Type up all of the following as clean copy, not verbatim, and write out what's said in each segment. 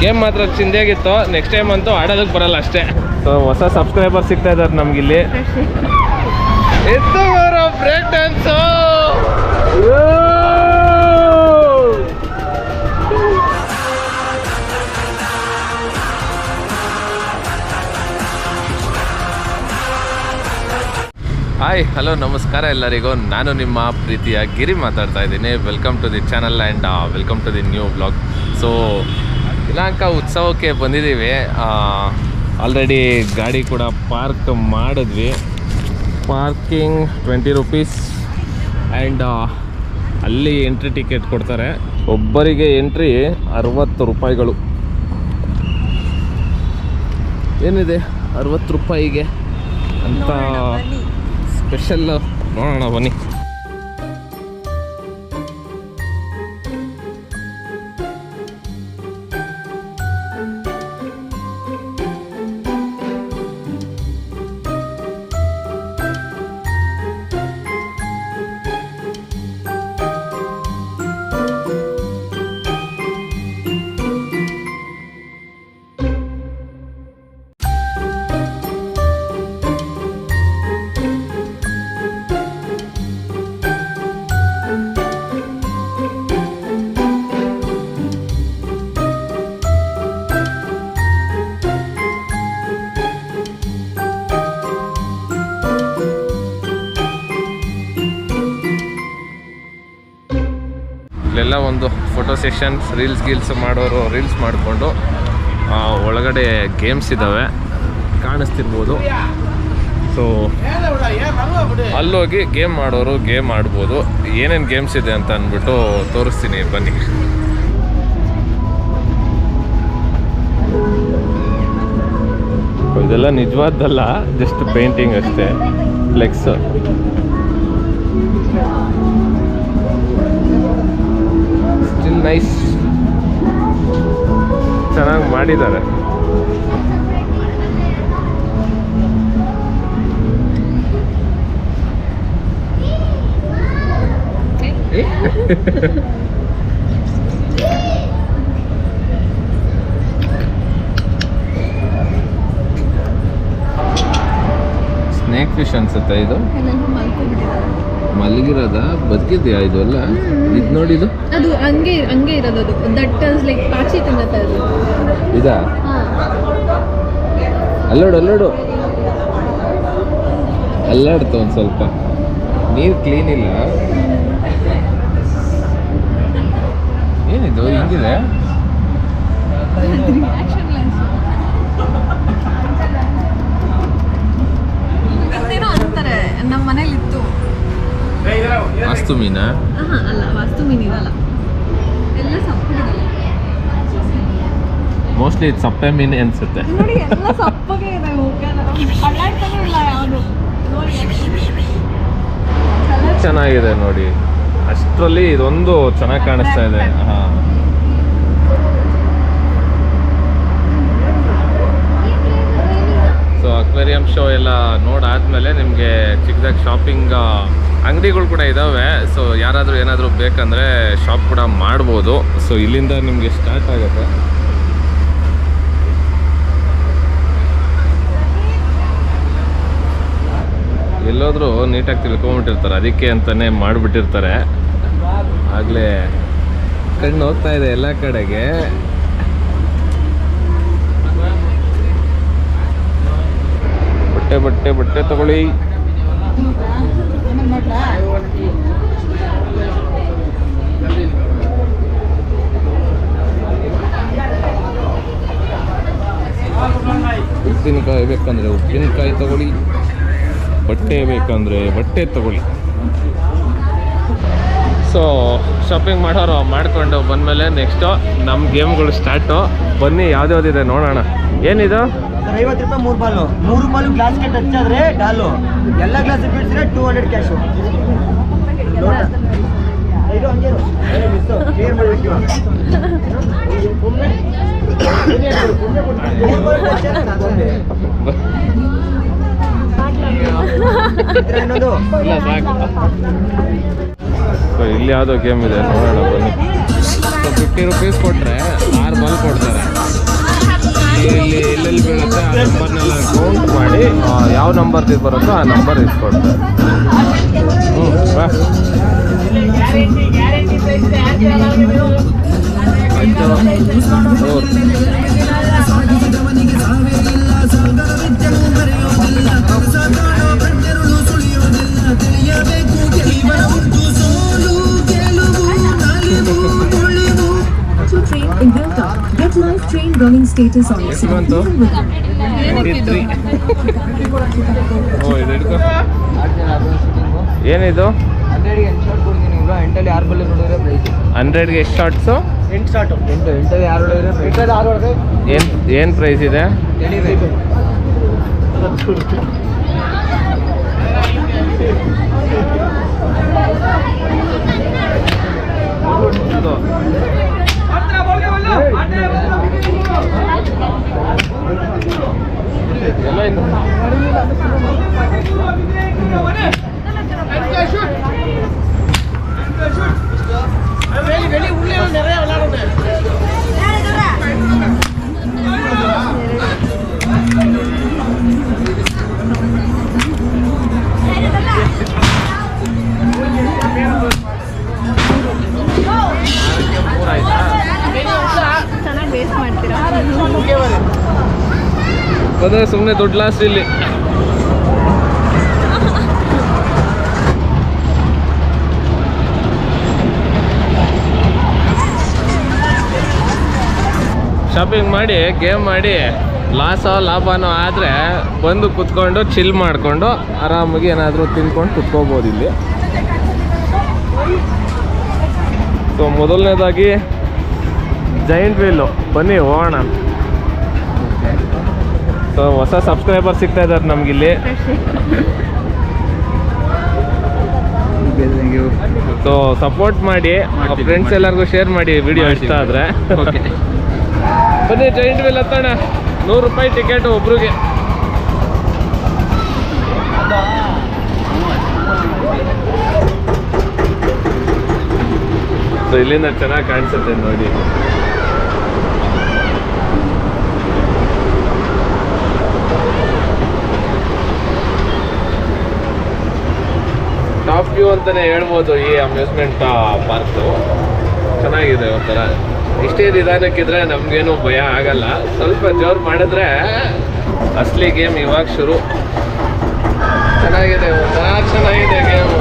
Game ಮಾತ್ರ ಚಿಂದಿಯಾಗಿತ್ತು. Next time ಅಂತೂ ಆಡೋದಕ್ಕೆ ಬರಲ್ಲ ಅಷ್ಟೇ. ಸೊ ಹೊಸ ಸಬ್ಸ್ಕ್ರೈಬರ್ ಸಿಗ್ತಾ ಇದ್ದಾರೆ ನಮಗಿಲ್ಲಿ. ಬ್ರೇಕ್ ಡ್ಯಾನ್ಸು ಹಾಯ್ ಹಲೋ ನಮಸ್ಕಾರ ಎಲ್ಲರಿಗೂ. ನಾನು ನಿಮ್ಮ ಪ್ರೀತಿಯ ಗಿರಿ ಮಾತಾಡ್ತಾ ಇದ್ದೀನಿ. Welcome to the channel and welcome to the new blog. So Yelahanka ಉತ್ಸವಕ್ಕೆ ಬಂದಿದ್ದೀವಿ. ಆಲ್ರೆಡಿ ಗಾಡಿ ಕೂಡ ಪಾರ್ಕ್ ಮಾಡಿದ್ವಿ. ಪಾರ್ಕಿಂಗ್ 20 ರೂಪೀಸ್ ಆ್ಯಂಡ್ ಅಲ್ಲಿ ಎಂಟ್ರಿ ಟಿಕೆಟ್ ಕೊಡ್ತಾರೆ. ಒಬ್ಬರಿಗೆ ಎಂಟ್ರಿ 60 ರೂಪಾಯಿಗಳು. ಏನಿದೆ 60 ರೂಪಾಯಿಗೆ ಅಂತ ಸ್ಪೆಷಲ್ ನೋಡೋಣ ಬನ್ನಿ. ಇಲ್ಲೆಲ್ಲ ಒಂದು ಫೋಟೋ ಸೆಷನ್ಸ್, ರೀಲ್ಸ್ ಮಾಡೋರು ರೀಲ್ಸ್ ಮಾಡಿಕೊಂಡು ಒಳಗಡೆ ಗೇಮ್ಸ್ ಇದ್ದಾವೆ ಕಾಣಿಸ್ತಿರ್ಬೋದು. ಸೊ ಅಲ್ಲೋಗಿ ಗೇಮ್ ಮಾಡೋರು ಗೇಮ್ ಆಡ್ಬೋದು. ಏನೇನು ಗೇಮ್ಸ್ ಇದೆ ಅಂತ ಅಂದ್ಬಿಟ್ಟು ತೋರಿಸ್ತೀನಿ ಬನ್ನಿ. ಇದೆಲ್ಲ ನಿಜವಾದ್ದಲ್ಲ, ಜಸ್ಟ್ ಪೇಂಟಿಂಗ್ ಅಷ್ಟೇ. ಫ್ಲೆಕ್ಸ್ ಸ್ಟಿಲ್ ನೈಸ್, ಚೆನ್ನಾಗಿ ಮಾಡಿದ್ದಾರೆ. ಸ್ನೇಕ್ ಫಿಶ್ ಅನ್ಸುತ್ತೆ ಇದು. ಮಲಗಿರೋದ ಬದುಕಿದ್ಯಾ ಇದು ಅಲ್ಲ? ಇದು ನೋಡಿದು ಅದು ಹಂಗೆ ಇರೋದು. ಅದು ದಟ್ ಇಸ್ ಲೈಕ್ ಪಾಚಿ ತಿನ್ನತ್ತೆ ಅದು. ಇದಾ? ಅಲ್ಲಾಡು ಅಲ್ಲಾಡ್ತು ಒಂದು ಸ್ವಲ್ಪ. ನೀರು ಕ್ಲೀನ್ ಇಲ್ಲ. ಏನಿದು ಹಿಂಗಿದೆ? ಅಂತಾರೆ ನಮ್ಮ ಮನೇಲಿ ಇತ್ತು. ವಾಸ್ತು ಮೀನಾ? ಅಲ್ಲ, ವಾಸ್ತು ಮೀನು ಇರಲ್ಲ, ಎಲ್ಲ ಸಪ್ಪಗಿರಲ್ಲ. ಮೋಸ್ಟ್ಲಿ ಇದು ಸಪ್ಪೆ ಮೀನು ಅನ್ಸುತ್ತೆ. ನೋಡಿ ಎಲ್ಲ ಸಪ್ಪಗೆ ಇದೆ. ಅಲ್ಲಾಡ್ತಾನೂ ಇಲ್ಲ ಯಾವುದು. ಚೆನ್ನಾಗಿದೆ ನೋಡಿ. ಅಷ್ಟರಲ್ಲಿ ಇದೊಂದು ಚೆನ್ನಾಗಿ ಕಾಣಿಸ್ತಾ ಇದೆ. ಹಾಂ, ಸೊ ಅಕ್ವೇರಿಯಂ ಶೋ ಎಲ್ಲ ನೋಡಾದ್ಮೇಲೆ ನಿಮಗೆ ಚಿಕ್ಕದಾಗಿ ಶಾಪಿಂಗ್ ಅಂಗಡಿಗಳು ಕೂಡ ಇದ್ದಾವೆ. ಸೊ ಯಾರಾದರೂ ಏನಾದರೂ ಬೇಕಂದರೆ ಶಾಪ್ ಕೂಡ ಮಾಡ್ಬೋದು. ಸೊ ಇಲ್ಲಿಂದ ನಿಮಗೆ ಸ್ಟಾರ್ಟ್ ಆಗುತ್ತೆ. ಎಲ್ಲೋದ್ರೂ ನೀಟಾಗಿ ತಿಳ್ಕೊಂಬಿಟ್ಟಿರ್ತಾರೆ, ಅದಕ್ಕೆ ಅಂತಲೇ ಮಾಡಿಬಿಟ್ಟಿರ್ತಾರೆ. ಆಗಲೇ ಕಣ್ಣು ಹೋಗ್ತಾ ಇದೆ ಎಲ್ಲ ಕಡೆಗೆ. ಬಟ್ಟೆ ತಗೊಳ್ಳಿ. ಉಪ್ಪಿನಕಾಯಿ ಬೇಕಂದ್ರೆ ಉಪ್ಪಿನಕಾಯಿ ತಗೊಳ್ಳಿ, ಬಟ್ಟೆ ಬೇಕಂದ್ರೆ ಬಟ್ಟೆ ತಗೊಳ್ಳಿ. ಸೊ ಶಾಪಿಂಗ್ ಮಾಡೋರು ಮಾಡಿಕೊಂಡು ಬಂದಮೇಲೆ ನೆಕ್ಸ್ಟು ನಮ್ಮ ಗೇಮ್ಗಳು ಸ್ಟಾರ್ಟು. ಬನ್ನಿ ಯಾವ್ದ್ಯಾವ್ದಿದೆ ನೋಡೋಣ. ಏನಿದು? 50 ರೂಪಾಯಿ 3 ಬಾಲು. 3 ಬಾಲು ಗ್ಲಾಸ್ಗೆ ಟಚ್ ಆದರೆ ಡಾಲು, ಎಲ್ಲ ಗ್ಲಾಸ್ ಬಿಡಿಸಿದ್ರೆ 200 ಕ್ಯಾಶು. ಇದು ಹಂಗೆ ಕ್ಲಿಯರ್ ಮಾಡಬೇಕು. ಇನ್ನೊಂದು ಇಲ್ಲ ಸಾಕು. ಸೊ ಇಲ್ಲಿ ಯಾವುದೋ ಗೇಮ್ ಇದೆ ನೋಡೋಣ ಬನ್ನಿ. ಸೊ 50 ರೂಪೀಸ್ ಕೊಟ್ಟರೆ 6 ಬಾಲ್ ಕೊಡ್ತಾರೆ. ಕೌಂಟ್ ಮಾಡಿ ಯಾವ ನಂಬರ್ದು ಬರುತ್ತೋ ಆ ನಂಬರ್ ಇಸ್ಕೊಡ್ತಾರೆ. ಬಾ. In Hilltop, get live train running status on its ಎಷ್ಟು ಬಂತು? 83. ಓ ಇದು ಹಿಡ್ಕೊ. ಏನಿದು 100ಗೆ 8 ಶಾಟ್ ಕೊಡ್ತೀನಿ ಇಲ್ಲ 8ಅಲ್ಲಿ 6 ಬಲ್ಲಿ ನೋಡಿದ್ರೆ ಪ್ರೈಸ್ 100ಗೆ ಎಷ್ಟು ಶಾರ್ಟ್ಸು? 8 ಶಾಟ್ 8ಅಲ್ಲಿ 6 ಹೊಡೆದ್ರೆ 8ಅಲ್ಲಿ 6 ಹೊಡೆದ್ರೆ ಏನು ಪ್ರೈಸ್ ಇದೆ? ಎಳಿಬೇಕು. ಇದು. ಎಲ್ಲ ಇದೆ. ಚೆನ್ನಾಗಿ ವೇಸ್ಟ್ ಮಾಡ್ತೀರಾ? ಅದೇ ಸುಮ್ಮನೆ ದುಡ್ಡು ಲಾಸ್ಟ್ ಇಲ್ಲಿ. ಶಾಪಿಂಗ್ ಮಾಡಿ ಗೇಮ್ ಮಾಡಿ ಲಾಸೋ ಲಾಭನೋ ಆದರೆ ಬಂದು ಕುತ್ಕೊಂಡು ಚಿಲ್ ಮಾಡಿಕೊಂಡು ಆರಾಮಾಗಿ ಏನಾದರೂ ತಿನ್ಕೊಂಡು ಕುತ್ಕೋಬೋದು ಇಲ್ಲಿ. ಸೊ ಮೊದಲನೇದಾಗಿ ಜೈಂಟ್ ವೀಲು ಬನ್ನಿ ಹೋಗೋಣ. ಸೊ ಹೊಸ ಸಬ್ಸ್ಕ್ರೈಬರ್ ಸಿಗ್ತಾ ಇದ್ದಾರೆ ನಮಗಿಲ್ಲಿ. ಸೊ ಸಪೋರ್ಟ್ ಮಾಡಿ ಫ್ರೆಂಡ್ಸ್ ಎಲ್ಲರಿಗೂ ಶೇರ್ ಮಾಡಿ ವಿಡಿಯೋ ಇಷ್ಟ ಆದರೆ. ಬನ್ನಿ ಜೈಂಟ್ ವೀಲ್ ಹತ್ತೋಣ. 100 ರೂಪಾಯಿ ಟಿಕೆಟ್ ಒಬ್ರಿಗೆ. ಸೊ ಇಲ್ಲಿಂದ ಚೆನ್ನಾಗಿ ಕಾಣಿಸುತ್ತೆ ನೋಡಿ. ಟಾಪ್ ವ್ಯೂ ಅಂತಲೇ ಹೇಳ್ಬೋದು ಈ ಅಮ್ಯೂಸ್ಮೆಂಟ್ ಪಾರ್ಕು. ಚೆನ್ನಾಗಿದೆ ಒಂಥರ. ಇಷ್ಟೇ ನಿಧಾನಕ್ಕಿದ್ರೆ ನಮಗೇನು ಭಯ ಆಗಲ್ಲ. ಸ್ವಲ್ಪ ಜೋರು ಮಾಡಿದ್ರೆ ಅಸಲಿ ಗೇಮ್ ಇವಾಗ ಶುರು. ಚೆನ್ನಾಗಿದೆ, ಒಂಥರ ಚೆನ್ನಾಗಿದೆ ಗೇಮು.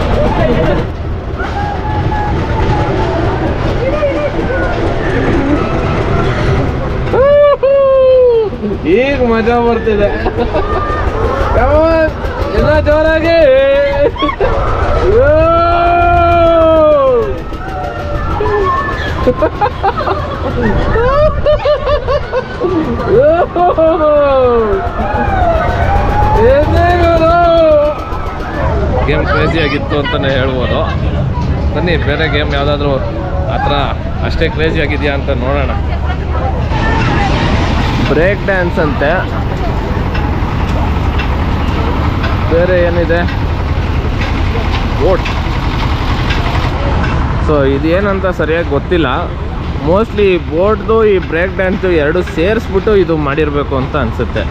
ಈಗ ಮಜಾ ಬರ್ತಿದೆ. ಎಲ್ಲ ಜೋರಾಗಿ. ಗೇಮ್ ಕ್ರೇಜಿ ಆಗಿತ್ತು ಅಂತಲೇ ಹೇಳ್ಬೋದು. ಬನ್ನಿ ಬೇರೆ ಗೇಮ್ ಯಾವುದಾದ್ರೂ ಆ ಥರ ಅಷ್ಟೇ ಕ್ರೇಜಿ ಆಗಿದೆಯಾ ಅಂತ ನೋಡೋಣ. ಬ್ರೇಕ್ ಡ್ಯಾನ್ಸ್ ಅಂತೆ. ಬೇರೆ ಏನಿದೆ? ಓಟ್. ಸೊ ಇದೇನಂತ ಸರಿಯಾಗಿ ಗೊತ್ತಿಲ್ಲ. ಮೋಸ್ಟ್ಲಿ ಈ ಬೋಟ್ದು ಈ ಬ್ರೇಕ್ ಡ್ಯಾನ್ಸು ಎರಡು ಸೇರಿಸ್ಬಿಟ್ಟು ಇದು ಮಾಡಿರಬೇಕು ಅಂತ ಅನಿಸುತ್ತೆ.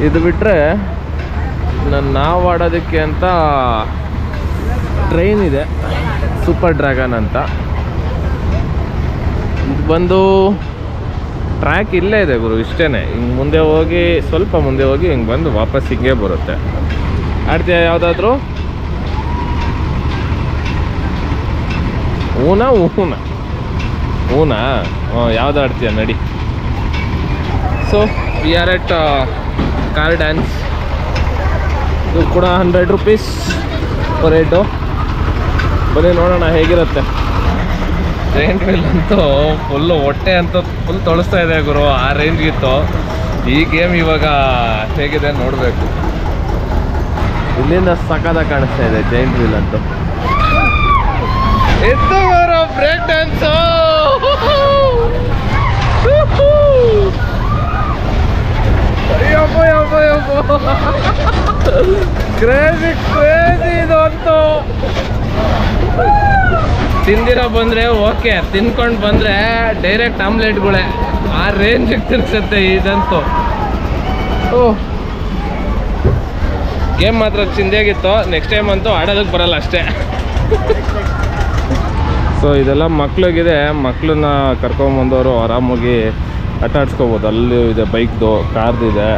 ಇದು ಬಿಟ್ಟರೆ ನಾವು ಆಡೋದಕ್ಕೆ ಅಂತ ಟ್ರೈನ್ ಇದೆ, ಸೂಪರ್ ಡ್ರ್ಯಾಗನ್ ಅಂತ. ಇದು ಬಂದು ಟ್ರ್ಯಾಕ್ ಇಲ್ಲೇ ಇದೆ ಗುರು, ಇಷ್ಟೇ. ಹಿಂಗೆ ಮುಂದೆ ಹೋಗಿ ಸ್ವಲ್ಪ ಮುಂದೆ ಹೋಗಿ ಹಿಂಗೆ ಬಂದು ವಾಪಸ್ ಹಿಂಗೆ ಬರುತ್ತೆ. ಆಡ್ತೀಯ ಯಾವುದಾದ್ರೂ? ಊನಾ ಯಾವ್ದು ಆಡ್ತೀಯ ನಡಿ. So we are at car dance. ಇದು ಕೂಡ 100 ರೂಪೀಸ್ ಪರ್ ಹೆಡ್ಡು. ಬನ್ನಿ ನೋಡೋಣ ಹೇಗಿರುತ್ತೆ. ಜೈಂಟ್ ವೀಲ್ ಅಂತೂ ಫುಲ್ಲು ಹೊಟ್ಟೆ ಅಂತೂ ಫುಲ್ ತೊಳಸ್ತಾ ಇದೆ ಗುರು, ಆ ರೇಂಜ್ಗಿತ್ತು. ಈ ಗೇಮ್ ಇವಾಗ ಹೇಗಿದೆ ನೋಡಬೇಕು. ಇಲ್ಲಿಂದ ಸಖತ್ತಾಗಿ ಕಾಣಿಸ್ತಾ ಇದೆ ಜೈಂಟ್ ವೀಲ್ ಅಂತೂ. ಎದ್ದು ಬರೋ ಬ್ರೇಕ್ ಡ್ಯಾನ್ಸು. ಕ್ರೇಜಿ ಇದು ಅಂತೂ. ತಿಂದಿರೋ ಬಂದರೆ ಓಕೆ, ತಿನ್ಕೊಂಡು ಬಂದರೆ ಡೈರೆಕ್ಟ್ ಆಮ್ಲೆಟ್ಗಳೇ, ಆ ರೇಂಜಿಗೆ ತಿರ್ಸುತ್ತೆ ಇದಂತೂ. ಓಹ್ ಗೇಮ್ ಮಾತ್ರ ಚಿಂದಿಯಾಗಿತ್ತು. ನೆಕ್ಸ್ಟ್ ಟೈಮ್ ಅಂತೂ ಆಡೋದಕ್ಕೆ ಬರಲ್ಲ ಅಷ್ಟೇ. ಸೊ ಇದೆಲ್ಲ ಮಕ್ಳಿಗಿದೆ, ಮಕ್ಕಳನ್ನ ಕರ್ಕೊಂಬಂದವರು ಆರಾಮಾಗಿ ಆಟ ಆಡ್ಸ್ಕೊಬೋದು. ಅಲ್ಲಿ ಇದೆ ಬೈಕ್ದು, ಕಾರ್ದಿದೆ,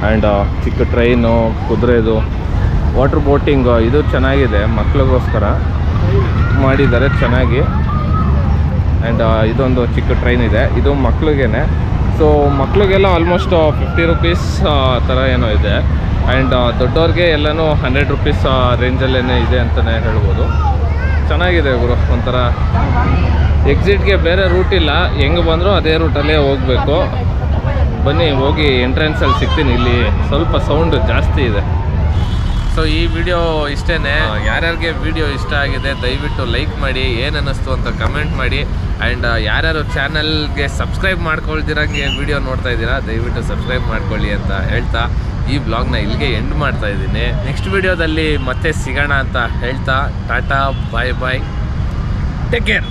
ಆ್ಯಂಡ್ ಚಿಕ್ಕ ಟ್ರೈನು, ಕುದುರೆದು, ವಾಟರ್ ಬೋಟಿಂಗು ಇದು ಚೆನ್ನಾಗಿದೆ, ಮಕ್ಳಿಗೋಸ್ಕರ ಮಾಡಿದ್ದಾರೆ ಚೆನ್ನಾಗಿ. ಆ್ಯಂಡ್ ಇದೊಂದು ಚಿಕ್ಕ ಟ್ರೈನ್ ಇದೆ, ಇದು ಮಕ್ಳಿಗೇನೆ. ಸೊ ಮಕ್ಳಿಗೆಲ್ಲ ಆಲ್ಮೋಸ್ಟ್ 50 ರುಪೀಸ್ ಥರ ಏನೋ ಇದೆ. ಆ್ಯಂಡ್ ದೊಡ್ಡವ್ರಿಗೆ ಎಲ್ಲನೂ 100 ರುಪೀಸ್ ರೇಂಜಲ್ಲೇ ಇದೆ ಅಂತಲೇ ಹೇಳ್ಬೋದು. ಚೆನ್ನಾಗಿದೆ ಗುರು, ಒಂಥರ ಎಕ್ಸಿಟ್ಗೆ ಬೇರೆ ರೂಟ್ ಇಲ್ಲ, ಹೆಂಗೆ ಬಂದರೂ ಅದೇ ರೂಟಲ್ಲೇ ಹೋಗಬೇಕು. ಬನ್ನಿ ಹೋಗಿ ಎಂಟ್ರೆನ್ಸಲ್ಲಿ ಸಿಗ್ತೀನಿ. ಇಲ್ಲಿ ಸ್ವಲ್ಪ ಸೌಂಡ್ ಜಾಸ್ತಿ ಇದೆ. ಸೊ ಈ ವಿಡಿಯೋ ಇಷ್ಟೇ. ಯಾರ್ಯಾರಿಗೆ ವಿಡಿಯೋ ಇಷ್ಟ ಆಗಿದೆ ದಯವಿಟ್ಟು ಲೈಕ್ ಮಾಡಿ, ಏನು ಅನ್ನಿಸ್ತು ಅಂತ ಕಮೆಂಟ್ ಮಾಡಿ. ಆ್ಯಂಡ್ ಯಾರ್ಯಾರು ಚಾನಲ್ಗೆ ಸಬ್ಸ್ಕ್ರೈಬ್ ಮಾಡ್ಕೊಳ್ದಿರಂಗೆ ವಿಡಿಯೋ ನೋಡ್ತಾ ಇದ್ದೀರಾ ದಯವಿಟ್ಟು ಸಬ್ಸ್ಕ್ರೈಬ್ ಮಾಡ್ಕೊಳ್ಳಿ ಅಂತ ಹೇಳ್ತಾ ಈ ಬ್ಲಾಗ್ನ ಇಲ್ಲಿಗೆ ಎಂಡ್ ಮಾಡ್ತಾ ಇದ್ದೀನಿ. ನೆಕ್ಸ್ಟ್ ವಿಡಿಯೋದಲ್ಲಿ ಮತ್ತೆ ಸಿಗೋಣ ಅಂತ ಹೇಳ್ತಾ ಟಾಟಾ, ಬಾಯ್ ಬಾಯ್, ಟೇಕ್ ಕೇರ್.